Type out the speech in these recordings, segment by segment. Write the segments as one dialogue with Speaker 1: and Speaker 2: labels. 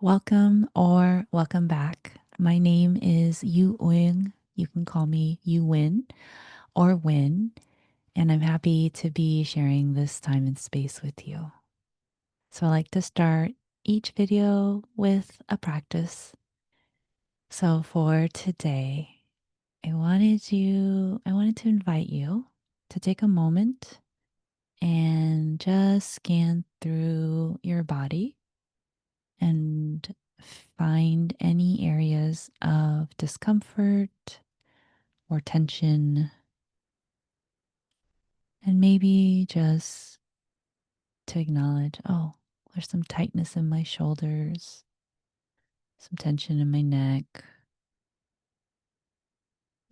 Speaker 1: Welcome or welcome back. My name is Yu Wing. You can call me Yu Win or Win, and I'm happy to be sharing this time and space with you. So I like to start each video with a practice. So for today, I wanted to invite you to take a moment and just scan through your body and find any areas of discomfort or tension, and maybe just to acknowledge, oh, there's some tightness in my shoulders, some tension in my neck,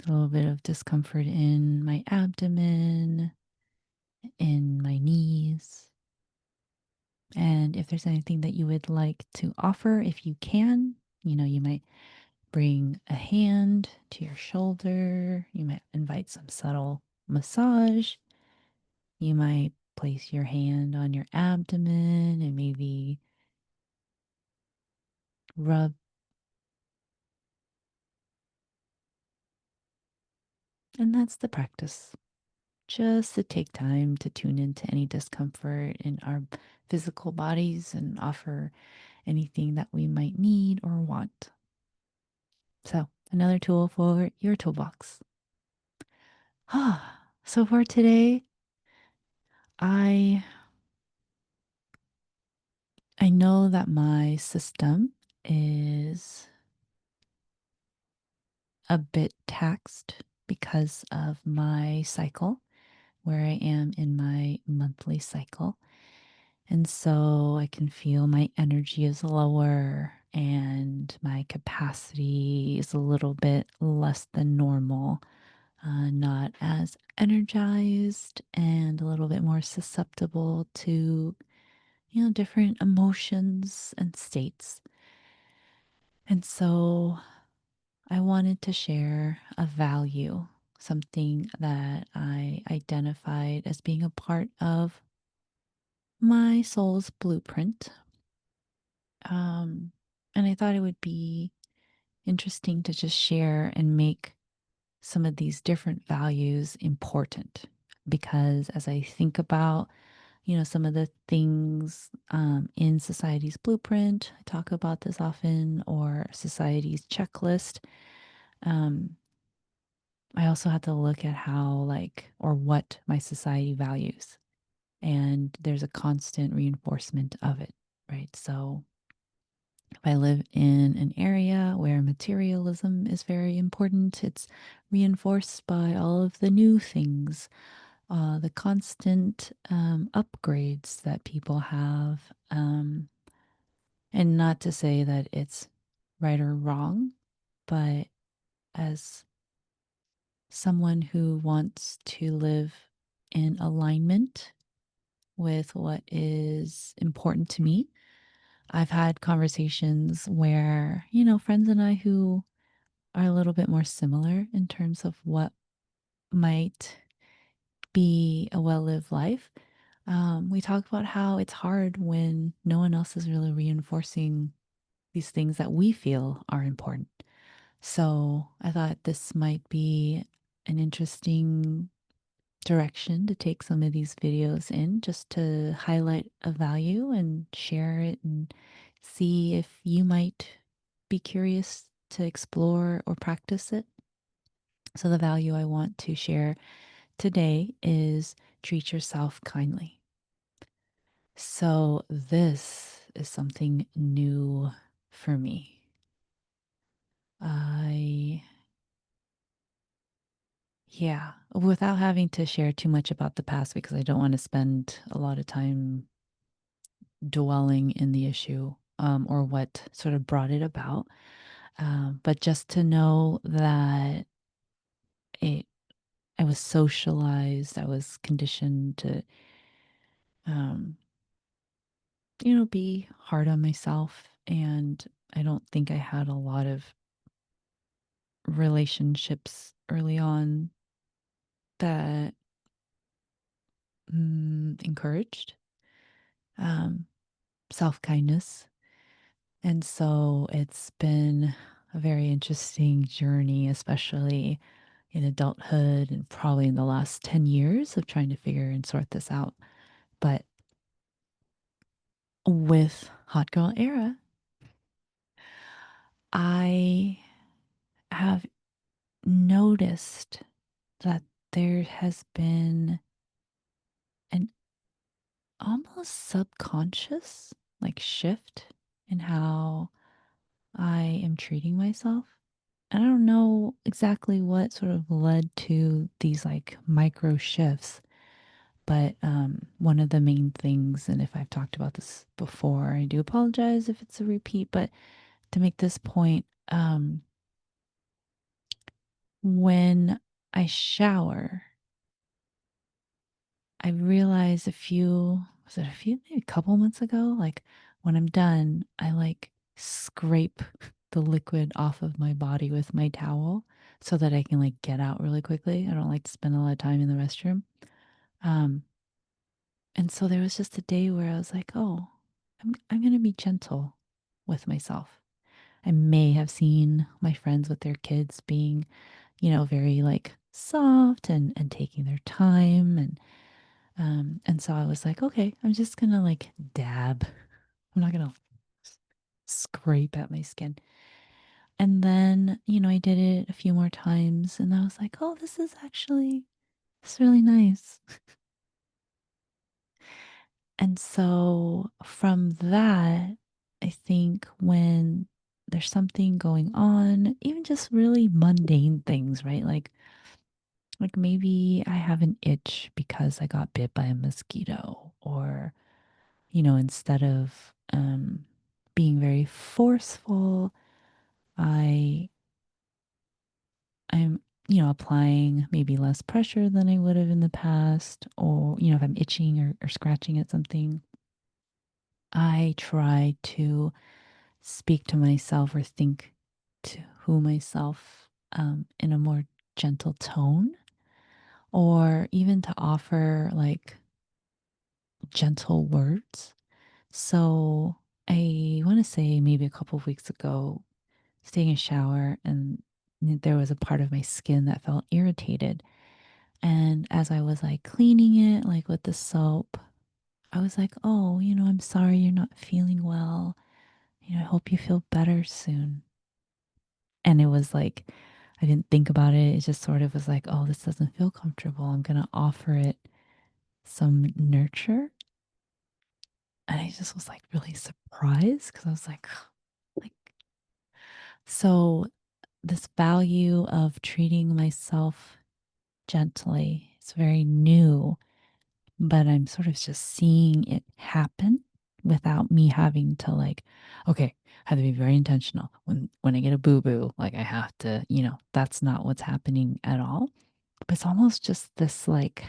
Speaker 1: a little bit of discomfort in my abdomen, in my knees. And if there's anything that you would like to offer, if you can, you might bring a hand to your shoulder. You might invite some subtle massage. You might place your hand on your abdomen and maybe rub. And that's the practice. Just to take time to tune into any discomfort in our physical bodies and offer anything that we might need or want. So, another tool for your toolbox. So for today, I I know that my system is a bit taxed because of my cycle, where I am in my monthly cycle. And so I can feel my energy is lower and my capacity is a little bit less than normal, not as energized and a little bit more susceptible to, different emotions and states. And so I wanted to share a value, something that I identified as being a part of my soul's blueprint. Um, and I thought it would be interesting to just share and make some of these different values important. Because as I think about, some of the things in society's blueprint, I talk about this often, or society's checklist. Um, I also had to look at how, or what my society values. And there's a constant reinforcement of it, right? So if I live in an area where materialism is very important, it's reinforced by all of the new things, the constant upgrades that people have. And not to say that it's right or wrong, but as someone who wants to live in alignment with what is important to me. I've had conversations where, friends and I who are a little bit more similar in terms of what might be a well lived life. We talk about how it's hard when no one else is really reinforcing these things that we feel are important. So I thought this might be an interesting direction to take some of these videos in, just to highlight a value and share it and see if you might be curious to explore or practice it. So, the value I want to share today is treat yourself kindly. So, this is something new for me. I Yeah, without having to share too much about the past, because I don't want to spend a lot of time dwelling in the issue, or what sort of brought it about. But just to know that it, I was socialized, I was conditioned to, um, be hard on myself. And I don't think I had a lot of relationships early on that encouraged self kindness. And so it's been a very interesting journey, especially in adulthood and probably in the last 10 years of trying to figure and sort this out. But with Hot Girl Era, I have noticed that there has been an almost subconscious like shift in how I am treating myself. And I don't know exactly what sort of led to these like micro shifts, but one of the main things, and if I've talked about this before, I do apologize if it's a repeat, but to make this point, when I shower, I realized was it a few, maybe a couple months ago? Like when I'm done, I like scrape the liquid off of my body with my towel so that I can like get out really quickly. I don't like to spend a lot of time in the restroom. Um, and so there was just a day where I was like, oh, I'm gonna be gentle with myself. I may have seen my friends with their kids being, very like soft and taking their time and so I was like, okay, I'm just gonna like dab. I'm not gonna scrape at my skin. And then, I did it a few more times and I was like, oh, it's really nice. And so from that, I think when there's something going on, even just really mundane things, right? Like maybe I have an itch because I got bit by a mosquito or instead of being very forceful, I I'm applying maybe less pressure than I would have in the past, or if I'm itching or scratching at something, I try to speak to myself or think to myself in a more gentle tone, or even to offer like gentle words. So I want to say maybe a couple of weeks ago, taking a shower and there was a part of my skin that felt irritated. And as I was like cleaning it, like with the soap, I was like, oh, I'm sorry you're not feeling well. I hope you feel better soon. And it was like, I didn't think about it. It just sort of was like, oh, this doesn't feel comfortable. I'm going to offer it some nurture. And I just was like really surprised because I was like, so this value of treating myself gently, it's very new, but I'm sort of just seeing it happen without me having to like, okay, I have to be very intentional. When I get a boo-boo, like I have to, that's not what's happening at all. But it's almost just this like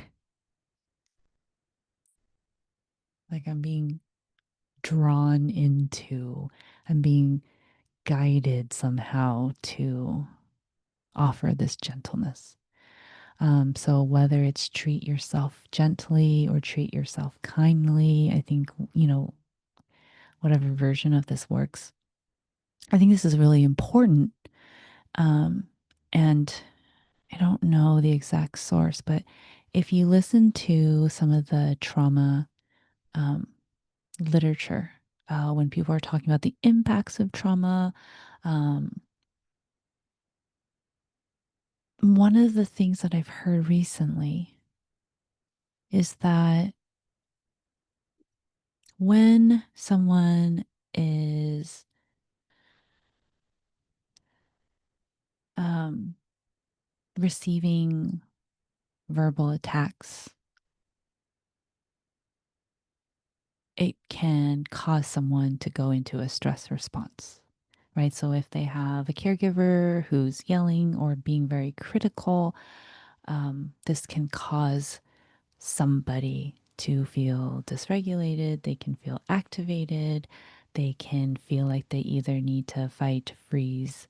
Speaker 1: I'm being drawn into, I'm being guided somehow to offer this gentleness. So whether it's treat yourself gently or treat yourself kindly, I think, whatever version of this works. I think this is really important. Um, and I don't know the exact source, but if you listen to some of the trauma um, literature, when people are talking about the impacts of trauma, um, one of the things that I've heard recently is that when someone is um, receiving verbal attacks, it can cause someone to go into a stress response, right? So if they have a caregiver who's yelling or being very critical, this can cause somebody to feel dysregulated. They can feel activated. They can feel like they either need to fight, freeze,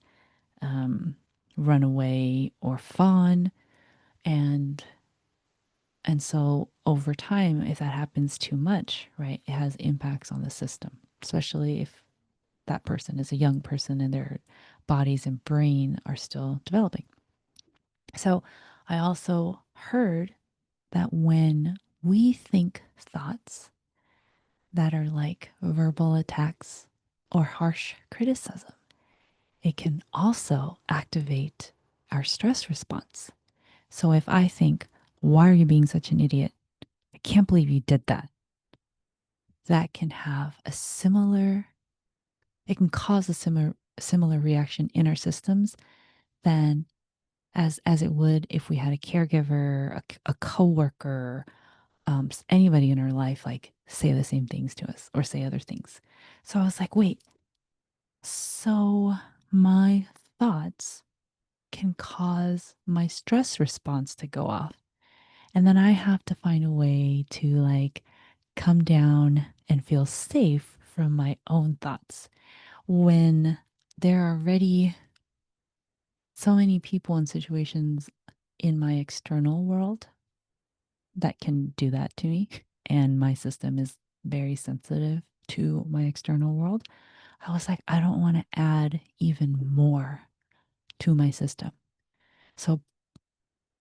Speaker 1: um, run away, or fawn. And and so over time, if that happens too much, right, it has impacts on the system, especially if that person is a young person and their bodies and brain are still developing. So I also heard that when we think thoughts that are like verbal attacks or harsh criticism, it can also activate our stress response. So if I think, why are you being such an idiot? I can't believe you did that. That can have a similar, it can cause a similar reaction in our systems than as it would if we had a caregiver, a coworker, anybody in our life like say the same things to us or say other things. So I was like, wait, so my thoughts can cause my stress response to go off. And then I have to find a way to like come down and feel safe from my own thoughts when there are already so many people and situations in my external world that can do that to me. And my system is very sensitive to my external world. I was like, I don't want to add even more to my system. So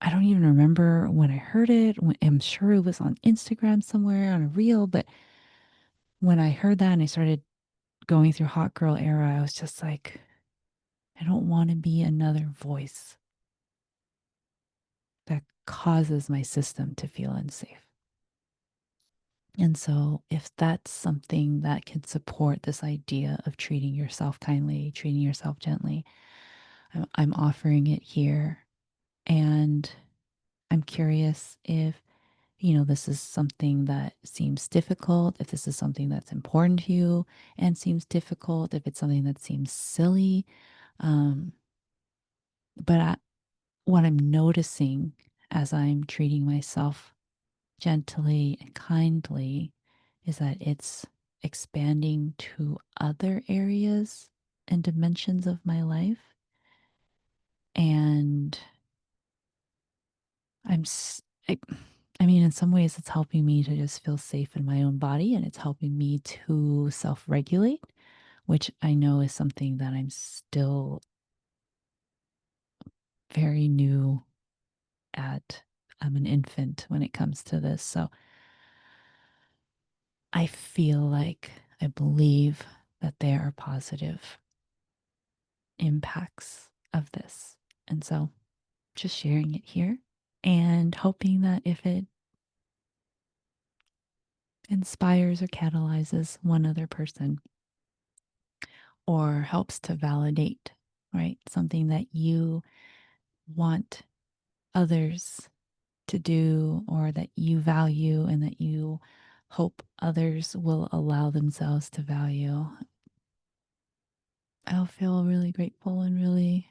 Speaker 1: I don't even remember when I heard it. I'm sure it was on Instagram somewhere on a reel, but when I heard that and I started going through hot girl era, I was just like, I don't want to be another voice that causes my system to feel unsafe. And so, if that's something that can support this idea of treating yourself kindly, treating yourself gently, I'm offering it here. And I'm curious if, this is something that seems difficult, if this is something that's important to you and seems difficult, if it's something that seems silly. Um, but what I'm noticing as I'm treating myself gently and kindly is that it's expanding to other areas and dimensions of my life. And I'm, s- I mean, in some ways, it's helping me to just feel safe in my own body and it's helping me to self regulate, which I know is something that I'm still very new at. I'm an infant when it comes to this. So I feel like I believe that there are positive impacts of this. And so just sharing it here and hoping that if it inspires or catalyzes one other person or helps to validate, right, something that you want others to do or that you value and that you hope others will allow themselves to value, I'll feel really grateful and really,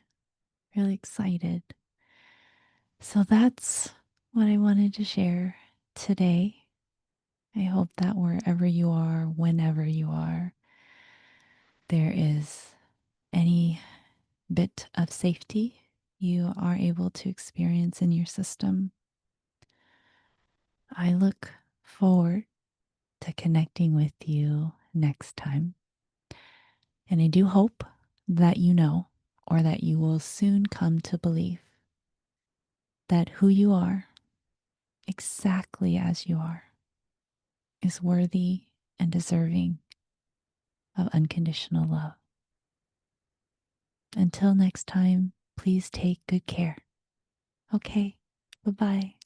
Speaker 1: really excited. So that's what I wanted to share today. I hope that wherever you are, whenever you are, there is any bit of safety you are able to experience in your system. I look forward to connecting with you next time. And I do hope that you know, or that you will soon come to believe, that who you are, exactly as you are, is worthy and deserving of unconditional love. Until next time, please take good care. Okay, bye bye.